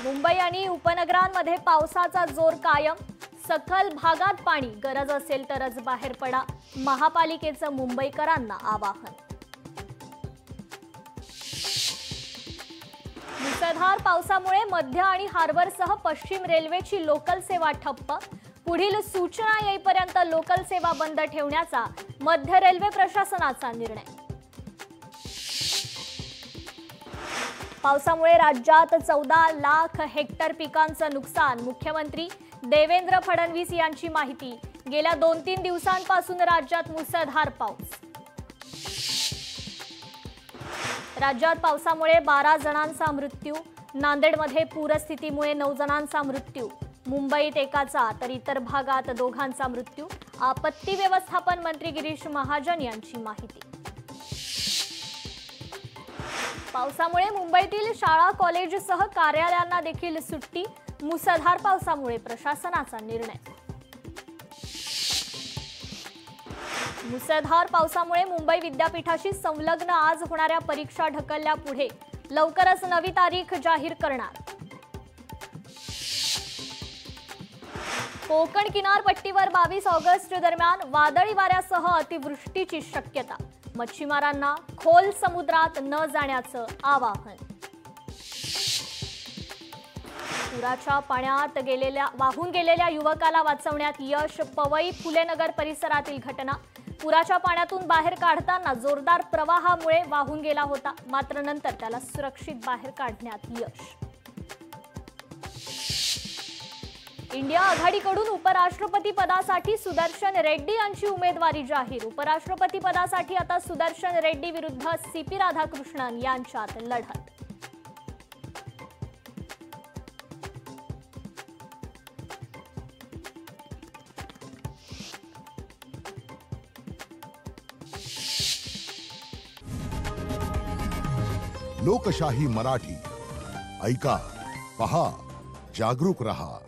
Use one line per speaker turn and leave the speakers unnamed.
मुंबई आणि उपनगरांमध्ये पावसाचा जोर कायम। सखल भागात पाणी, गरज असेल तरच बाहेर पडा, महापालिकेचं मुंबईकरांना आवाहन। मुसळधार पावसामुळे मध्य आणि हार्बरसह पश्चिम रेल्वेची लोकल सेवा ठप्प। पुढील सूचना येईपर्यंत लोकल सेवा बंद ठेवण्याचा मध्य रेल्वे प्रशासनाचा निर्णय। पावसामुळे राज्यात 14 लाख हेक्टर पिकांचं नुकसान। मुख्यमंत्री देवेंद्र फडणवीस यांची माहिती। गेल्या 2-3 दिवसांपासून राज्यात मुसळधार पाऊस। राज्यात पावसामुळे 12 जणांचा मृत्यू। नांदेडमध्ये पूरस्थितीमुळे 9 जणांचा मृत्यू। मुंबईत एकाचा तर इतर भागात 2घांचा मृत्यू। आपत्ती व्यवस्थापन मंत्री गिरीश महाजन यांची माहिती। पावसामुळे मुंबईतील शाळा कॉलेजसह कार्यालयांना देखील सुट्टी। मुसळधार पावसामुळे प्रशासनाचा निर्णय। मुसळधार पावसामुळे मुंबई विद्यापीठाशी संलग्न आज होणाऱ्या परीक्षा ढकलल्या पुढे। लवकरच नवी तारीख जाहीर करणार। कोकण किनारपट्टीवर 22 ऑगस्ट दरम्यान वादळी वाऱ्यासह अतिवृष्टीची शक्यता। मच्छीमारांना खोल समुद्रात न जाण्याचं आवाहन। पुराच्या पाण्यात वाहून गेलेल्या युवकाला वाचवण्यात यश। पवई फुलेनगर परिसरातील घटना। पुराच्या पाण्यातून बाहेर काढताना जोरदार प्रवाहामुळे वाहून गेला होता, मात्र नंतर त्याला सुरक्षित बाहेर काढण्यात यश। इंडिया आघाडीकडून उपराष्ट्रपती पदासाठी सुदर्शन रेड्डी यांची उमेदवारी जाहीर। उपराष्ट्रपती पदासाठी आता सुदर्शन रेड्डी विरुद्ध सीपी राधाकृष्णन यांच्यात लढत।
लोकशाही मराठी ऐका, पहा, जागरूक रहा।